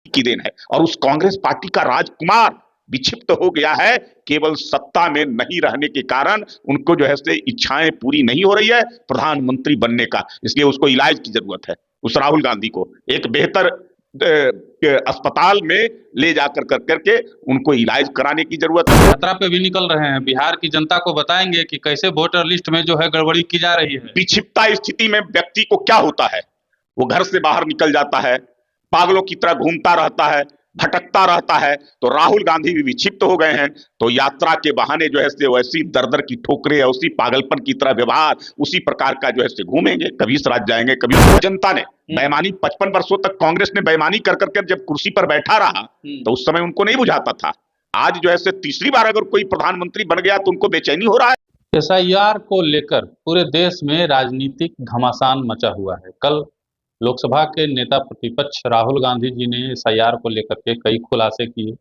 की देन है। और उस कांग्रेस पार्टी का राजकुमार विक्षिप्त हो गया है केवल सत्ता में नहीं रहने के कारण। उनको जो है से इच्छाएं पूरी नहीं हो रही है प्रधानमंत्री बनने का, इसलिए उसको इलाज की जरूरत है। उस राहुल गांधी को एक बेहतर अस्पताल में ले जाकर करके उनको इलाज कराने की जरूरत है। यात्रा पे भी निकल रहे हैं, बिहार की जनता को बताएंगे कि कैसे वोटर लिस्ट में जो है गड़बड़ी की जा रही है। विक्षिप्ता स्थिति में व्यक्ति को क्या होता है, वो घर से बाहर निकल जाता है, पागलों की तरह घूमता रहता है, भटकता रहता है। तो राहुल गांधी भी विक्षिप्त हो गए हैं, तो यात्रा के बहाने जो है से वैसी दर की ठोकरें, उसी पागलपन की तरह व्यवहार, उसी प्रकार का जो है से घूमेंगे। कभी इस राज्य जाएंगे, कभी जनता ने बेईमानी 55 वर्षों तक कांग्रेस ने बेईमानी कर करके जब कुर्सी पर बैठा रहा तो उस समय उनको नहीं बुझाता था। आज जो है से तीसरी बार अगर कोई प्रधानमंत्री बन गया तो उनको बेचैनी हो रहा है। एसआईआर को लेकर पूरे देश में राजनीतिक घमासान मचा हुआ है। कल लोकसभा के नेता प्रतिपक्ष राहुल गांधी जी ने एसआईआर को लेकर के कई खुलासे किए,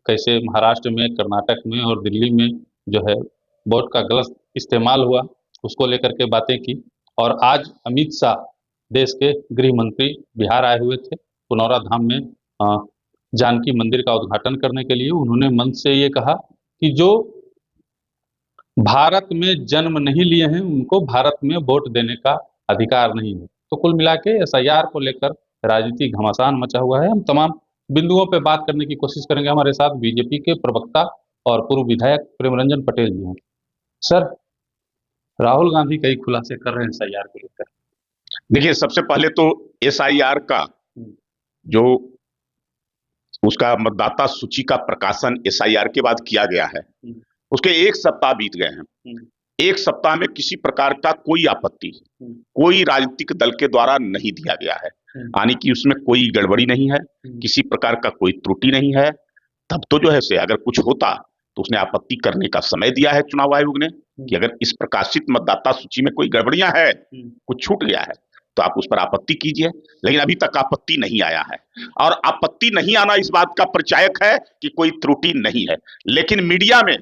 कैसे महाराष्ट्र में, कर्नाटक में और दिल्ली में जो है वोट का गलत इस्तेमाल हुआ, उसको लेकर के बातें की। और आज अमित शाह, देश के गृह मंत्री, बिहार आए हुए थे पुनौरा धाम में जानकी मंदिर का उद्घाटन करने के लिए। उन्होंने मंच से ये कहा कि जो भारत में जन्म नहीं लिए हैं उनको भारत में वोट देने का अधिकार नहीं है। तो कुल मिला के एसआईआर को लेकर राजनीतिक घमासान मचा हुआ है। हम तमाम बिंदुओं पर बात करने की कोशिश करेंगे। हमारे साथ बीजेपी के प्रवक्ता और पूर्व विधायक प्रेमरंजन पटेल जी हैं। सर, राहुल गांधी कई खुलासे कर रहे हैं एसआईआर को लेकर। देखिए, सबसे पहले तो एसआईआर का जो उसका मतदाता सूची का प्रकाशन एसआईआर के बाद किया गया है, उसके 1 सप्ताह बीत गए हैं। 1 सप्ताह में किसी प्रकार का कोई आपत्ति कोई राजनीतिक दल के द्वारा नहीं दिया गया है, यानी कि उसमें कोई गड़बड़ी नहीं है, किसी प्रकार का कोई त्रुटि नहीं है। तब तो जो है से अगर कुछ होता तो उसने आपत्ति करने का समय दिया है चुनाव आयोग ने कि अगर इस प्रकाशित मतदाता सूची में कोई गड़बड़ियां है, कुछ छूट गया है, तो आप उस पर आपत्ति कीजिए। लेकिन अभी तक आपत्ति नहीं आया है, और आपत्ति नहीं आना इस बात का परिचायक है कि कोई त्रुटि नहीं है। लेकिन मीडिया में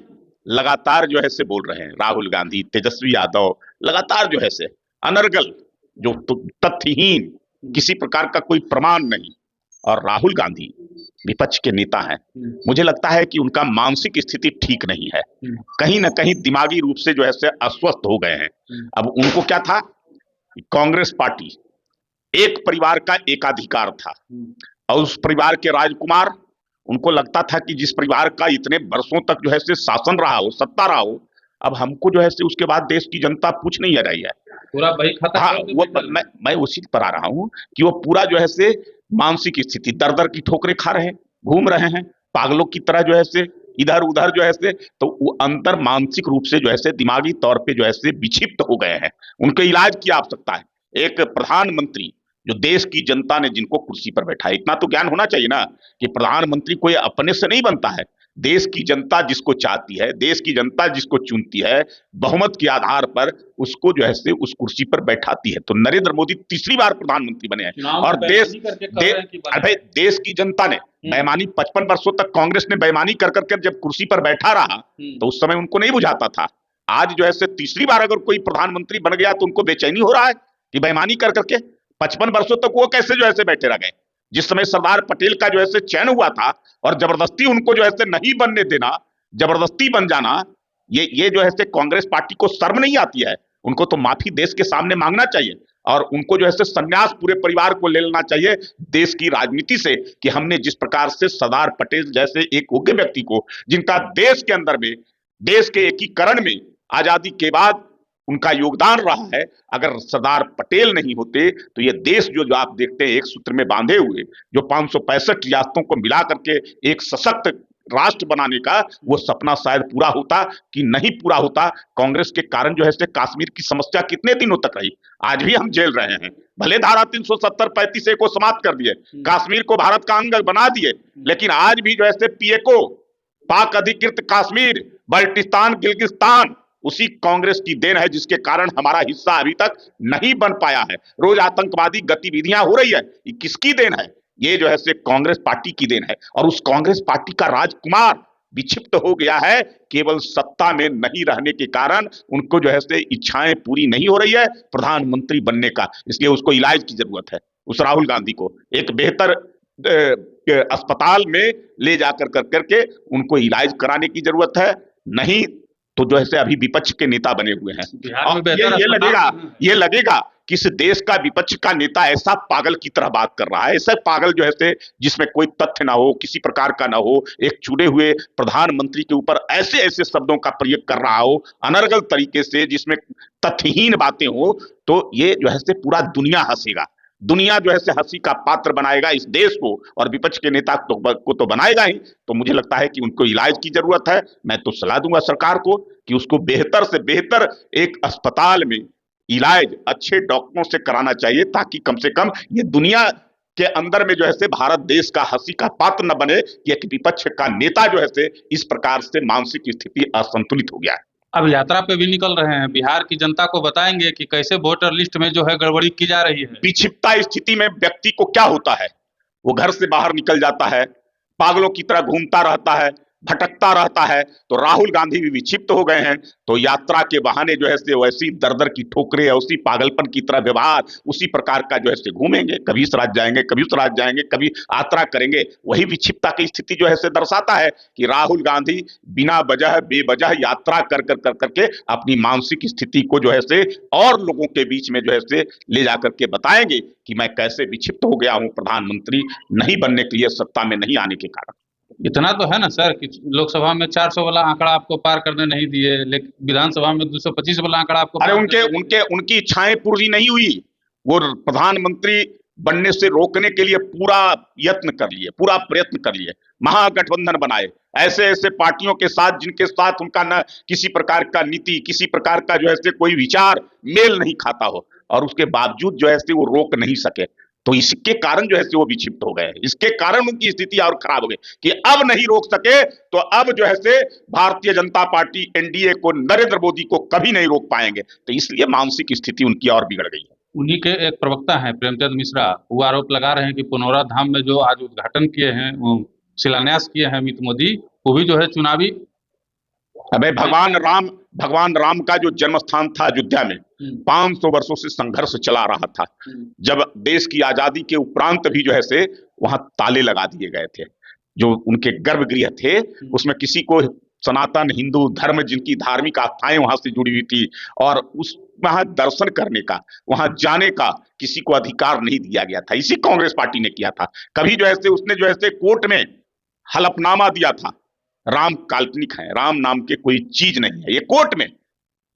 लगातार जो है से बोल रहे हैं, राहुल गांधी, तेजस्वी यादव लगातार जो है से अनर्गल, जो तथ्यहीन, किसी प्रकार का कोई प्रमाण नहीं। और राहुल गांधी विपक्ष के नेता हैं, मुझे लगता है कि उनका मानसिक स्थिति ठीक नहीं है, कहीं ना कहीं दिमागी रूप से जो है से अस्वस्थ हो गए हैं। अब उनको क्या था, कांग्रेस पार्टी एक परिवार का एकाधिकार था, और उस परिवार के राजकुमार, उनको लगता था कि जिस परिवार का इतने वर्षों तक जो है से शासन रहा हो, सत्ता रहा हो, अब हमको जो है से उसके बाद देश की जनता पूछ नहीं रही है पूरा बही खाता। हाँ, वो मैं उसी पर आ रहा हूं कि वो पूरा जो है से मानसिक स्थिति, दर की ठोकरें खा रहे हैं, घूम रहे हैं पागलों की तरह जो है से इधर उधर जो है से। तो वो अंतर मानसिक रूप से जो है से दिमागी तौर पे जो है से विक्षिप्त हो गए हैं। उनके इलाज की आवश्यकता है। एक प्रधानमंत्री जो देश की जनता ने जिनको कुर्सी पर बैठा है, इतना तो ज्ञान होना चाहिए ना कि प्रधानमंत्री कोई अपने से नहीं बनता है। देश की जनता जिसको चाहती है, देश की जनता जिसको चुनती है, बहुमत के आधार पर उसको जो है से उस कुर्सी पर बैठाती है। तो नरेंद्र मोदी तीसरी बार प्रधानमंत्री बने हैं, और देश की जनता ने बेईमानी 55 वर्षों तक कांग्रेस ने बेईमानी कर करके जब कुर्सी पर बैठा रहा तो उस समय उनको नहीं बुझाता था। आज जो है से तीसरी बार अगर कोई प्रधानमंत्री बन गया तो उनको बेचैनी हो रहा है कि बेईमानी कर करके 55 वर्षों तक वो कैसे जो है से बैठे रह गए। जिस समय सरदार पटेल का जो है से चयन हुआ था, और जबरदस्ती उनको जो है से नहीं बनने देना, जबरदस्ती बन जाना, ये जो है से कांग्रेस पार्टी को शर्म नहीं आती है। उनको तो माफी देश के सामने मांगना चाहिए, और उनको जो है से संन्यास पूरे परिवार को ले लेना चाहिए देश की राजनीति से, कि हमने जिस प्रकार से सरदार पटेल जैसे एक योग्य व्यक्ति को, जिनका देश के अंदर में, देश के एकीकरण में आजादी के बाद उनका योगदान रहा है, अगर सरदार पटेल नहीं होते तो ये देश जो आप देखते हैं एक सूत्र में बांधे हुए, जो 565 रियासतों को मिला करके एक सशक्त राष्ट्र बनाने का वो सपना शायद पूरा होता कि नहीं पूरा होता। कांग्रेस के कारण जो है से कश्मीर की समस्या कितने दिनों तक रही, आज भी हम झेल रहे हैं। भले धारा 370-35 को समाप्त कर दिए, कश्मीर को भारत का अंग बना दिए, लेकिन आज भी जो है से पीएको, पाक अधिकृत कश्मीर, बल्टिस्तान, गिलगिस्तान उसी कांग्रेस की देन है, जिसके कारण हमारा हिस्सा अभी तक नहीं बन पाया है। रोज आतंकवादी गतिविधियां हो रही है, ये किसकी देन है? ये जो है से कांग्रेस पार्टी की देन है। और उस कांग्रेस पार्टी का राजकुमार विक्षिप्त हो गया है केवल सत्ता में नहीं रहने के कारण। उनको जो है से इच्छाएं पूरी नहीं हो रही है प्रधानमंत्री बनने का, इसलिए उसको इलाज की जरूरत है। उस राहुल गांधी को एक बेहतर अस्पताल में ले जाकर कर करके उनको इलाज कराने की जरूरत है। नहीं तो जो है अभी विपक्ष के नेता बने हुए हैं। बिहार में और बेहतर ये लगेगा कि इस देश का विपक्ष का नेता ऐसा पागल की तरह बात कर रहा है, ऐसा पागल जो है जिसमें कोई तथ्य ना हो, किसी प्रकार का ना हो, एक चुने हुए प्रधानमंत्री के ऊपर ऐसे ऐसे शब्दों का प्रयोग कर रहा हो अनर्गल तरीके से, जिसमें तथ्यहीन बातें हो, तो ये जो है पूरा दुनिया हंसेगा। दुनिया जो है हंसी का पात्र बनाएगा इस देश को, और विपक्ष के नेता को तो बनाएगा ही। तो मुझे लगता है कि उनको इलाज की जरूरत है। मैं तो सलाह दूंगा सरकार को कि उसको बेहतर से बेहतर एक अस्पताल में इलाज अच्छे डॉक्टरों से कराना चाहिए, ताकि कम से कम ये दुनिया के अंदर में जो है भारत देश का हंसी का पात्र न बने कि एक विपक्ष का नेता जो है इस प्रकार से मानसिक स्थिति असंतुलित हो गया है। अब यात्रा पे भी निकल रहे हैं, बिहार की जनता को बताएंगे कि कैसे वोटर लिस्ट में जो है गड़बड़ी की जा रही है। विक्षिप्ता स्थिति में व्यक्ति को क्या होता है, वो घर से बाहर निकल जाता है, पागलों की तरह घूमता रहता है, भटकता रहता है। तो राहुल गांधी भी विक्षिप्त हो गए हैं। तो यात्रा के बहाने जो है वैसी दर दर की ठोकरें, उसी पागलपन की तरह व्यवहार, उसी प्रकार का जो है घूमेंगे, कभी इस राज्य जाएंगे, कभी उस राज्य जाएंगे, कभी यात्रा करेंगे। वही विक्षिप्तता की स्थिति जो है दर्शाता है कि राहुल गांधी बिना वजह बेवजह यात्रा कर कर कर करके अपनी मानसिक स्थिति को जो है और लोगों के बीच में जो है ले जाकर के बताएंगे कि मैं कैसे विक्षिप्त हो गया हूं प्रधानमंत्री नहीं बनने के लिए, सत्ता में नहीं आने के कारण। इतना तो है ना सर कि लोकसभा में 400 वाला आंकड़ा आपको पार करने नहीं दिए, लेकिन विधानसभा में 225 वाला आंकड़ा आपको अरे उनकी इच्छाएं पूरी नहीं हुई। वो प्रधानमंत्री बनने से रोकने के लिए पूरा यत्न कर लिए, पूरा प्रयत्न कर लिए, महागठबंधन बनाए ऐसे ऐसे पार्टियों के साथ जिनके साथ उनका न किसी प्रकार का नीति, किसी प्रकार का जो है कोई विचार मेल नहीं खाता हो, और उसके बावजूद जो है वो रोक नहीं सके। तो इसके कारण जो है वो विक्षिप्त हो गए। इसके कारण उनकी स्थिति और खराब हो गई कि अब नहीं रोक सके, तो अब जो है भारतीय जनता पार्टी एनडीए को, नरेंद्र मोदी को कभी नहीं रोक पाएंगे। तो इसलिए मानसिक स्थिति उनकी और बिगड़ गई है। उन्हीं के एक प्रवक्ता हैं प्रेमचंद मिश्रा, वो आरोप लगा रहे हैं कि पुनौरा धाम में जो आज उद्घाटन किए हैं, शिलान्यास किए हैं अमित मोदी, वो भी जो है चुनावी। अबे भगवान राम का जो जन्म स्थान था अयोध्या में 500 वर्षों से संघर्ष चला रहा था। जब देश की आजादी के उपरांत भी जो है वहां ताले लगा दिए गए थे। जो उनके गर्भगृह थे उसमें किसी को सनातन हिंदू धर्म, जिनकी धार्मिक आस्थाएं वहां से जुड़ी हुई थी, और उस वहां दर्शन करने का, वहां जाने का किसी को अधिकार नहीं दिया गया था। इसी कांग्रेस पार्टी ने किया था। कभी जो है उसने जो है कोर्ट में हलफनामा दिया था, राम काल्पनिक है, राम नाम के कोई चीज नहीं है। ये कोर्ट में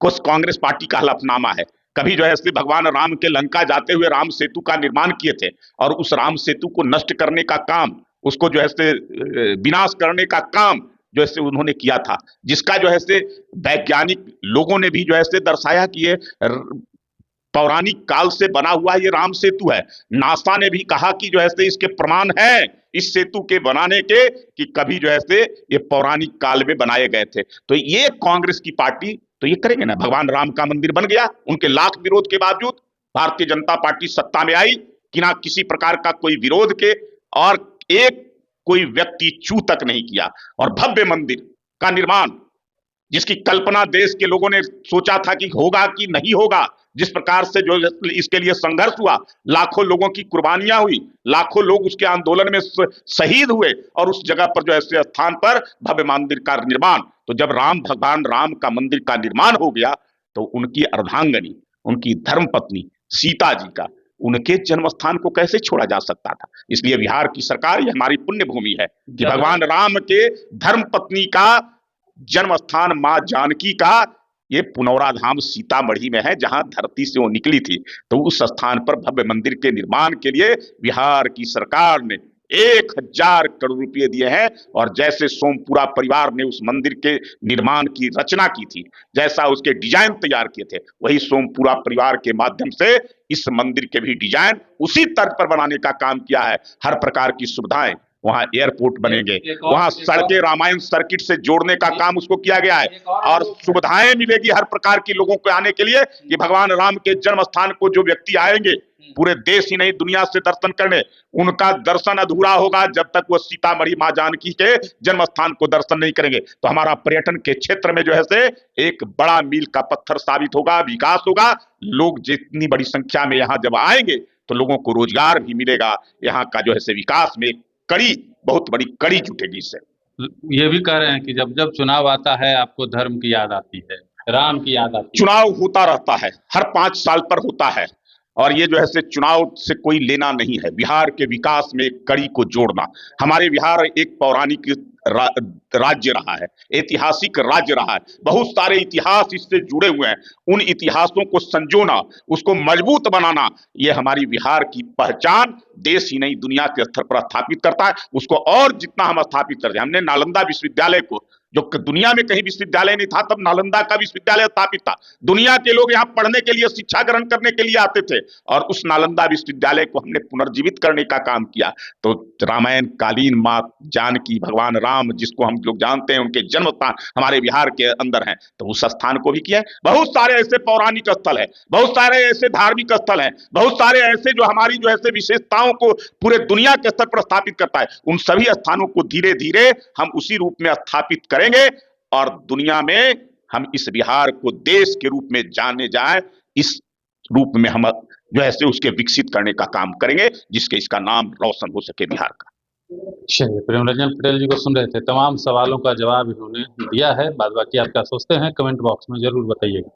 कुछ कांग्रेस पार्टी का हलफनामा है। कभी जो है भगवान राम के लंका जाते हुए राम सेतु का निर्माण किए थे, और उस राम सेतु को नष्ट करने का काम, उसको जो है विनाश करने का काम जो है उन्होंने किया था, जिसका जो है वैज्ञानिक लोगों ने भी जो है दर्शाया कि ये पौराणिक काल से बना हुआ ये राम सेतु है। नासा ने भी कहा कि जो है इसके प्रमाण है इस सेतु के बनाने के कि कभी जो है ये पौराणिक काल में बनाए गए थे। तो ये कांग्रेस की पार्टी तो ये करेंगे ना। भगवान राम का मंदिर बन गया, उनके लाख विरोध के बावजूद भारतीय जनता पार्टी सत्ता में आई कि ना किसी प्रकार का कोई विरोध के, और एक कोई व्यक्ति चू तक नहीं किया। और भव्य मंदिर का निर्माण, जिसकी कल्पना देश के लोगों ने सोचा था कि होगा कि नहीं होगा, जिस प्रकार से जो इसके लिए संघर्ष हुआ, लाखों लोगों की कुर्बानियां हुई, लाखों लोग उसके आंदोलन में शहीद हुए, और उस जगह पर जो है स्थान पर भव्य मंदिर का निर्माण। तो जब भगवान राम का मंदिर का निर्माण हो गया, तो उनकी अर्धांगनी, उनकी धर्मपत्नी सीता जी का, उनके जन्म स्थान को कैसे छोड़ा जा सकता था। इसलिए बिहार की सरकार, यह हमारी पुण्य भूमि है कि भगवान राम के धर्मपत्नी का जन्म स्थान मां जानकी का ये पुनौरा धाम सीतामढ़ी में है, जहां धरती से वो निकली थी। तो उस स्थान पर भव्य मंदिर के निर्माण के लिए बिहार की सरकार ने 1000 करोड़ रुपए दिए हैं। और जैसे सोमपुरा परिवार ने उस मंदिर के निर्माण की रचना की थी, जैसा उसके डिजाइन तैयार किए थे, वही सोमपुरा परिवार के माध्यम से इस मंदिर के भी डिजाइन उसी तर्ज पर बनाने का काम किया है। हर प्रकार की सुविधाएं, वहां एयरपोर्ट बनेंगे, वहां सड़कें रामायण सर्किट से जोड़ने का काम उसको किया गया है, और सुविधाएं मिलेगी हर प्रकार की लोगों को आने के लिए कि भगवान राम के जन्म स्थान को जो व्यक्ति आएंगे पूरे देश ही नहीं दुनिया से दर्शन करने, उनका दर्शन अधूरा होगा जब तक वो सीतामढ़ी मां जानकी के जन्म स्थान को दर्शन नहीं करेंगे। तो हमारा पर्यटन के क्षेत्र में जो है एक बड़ा मील का पत्थर साबित होगा, विकास होगा। लोग जितनी बड़ी संख्या में यहाँ जब आएंगे तो लोगों को रोजगार भी मिलेगा, यहाँ का जो है विकास में कड़ी, बहुत बड़ी कड़ी जुटेगी इससे। ये भी कह रहे हैं कि जब जब चुनाव आता है आपको धर्म की याद आती है, राम की याद आती है। चुनाव होता रहता है, हर 5 साल पर होता है, और ये जो है से चुनाव से कोई लेना नहीं है। बिहार के विकास में एक कड़ी को जोड़ना, हमारे बिहार एक पौराणिक राज्य रहा है, ऐतिहासिक राज्य रहा है, बहुत सारे इतिहास इससे जुड़े हुए हैं। उन इतिहासों को संजोना, उसको मजबूत बनाना, ये हमारी बिहार की पहचान देश ही नहीं दुनिया के स्तर पर स्थापित करता है। उसको और जितना हम स्थापित करते हैं, हमने नालंदा विश्वविद्यालय को, जो दुनिया में कहीं विश्वविद्यालय नहीं था, तब नालंदा का विश्वविद्यालय स्थापित था। दुनिया के लोग यहाँ पढ़ने के लिए, शिक्षा ग्रहण करने के लिए आते थे, और उस नालंदा विश्वविद्यालय को हमने पुनर्जीवित करने का काम किया। तो रामायण कालीन माँ जानकी, भगवान राम जिसको हम लोग जानते हैं, उनके जन्म स्थान हमारे बिहार के अंदर है, तो उस स्थान को भी किया है। बहुत सारे ऐसे पौराणिक स्थल है, बहुत सारे ऐसे धार्मिक स्थल है, बहुत सारे ऐसे जो हमारी जो ऐसे विशेषताओं को पूरे दुनिया के स्तर पर स्थापित करता है। उन सभी स्थानों को धीरे धीरे हम उसी रूप में स्थापित करेंगे, और दुनिया में हम इस बिहार को देश के रूप में जाने जाए, इस रूप में हम जो है से उसके विकसित करने का काम करेंगे, जिसके इसका नाम रोशन हो सके बिहार का। चलिए, प्रेमरंजन पटेल जी को सुन रहे थे, तमाम सवालों का जवाब इन्होंने दिया है। बाद बाकी आप क्या सोचते हैं कमेंट बॉक्स में जरूर बताइएगा।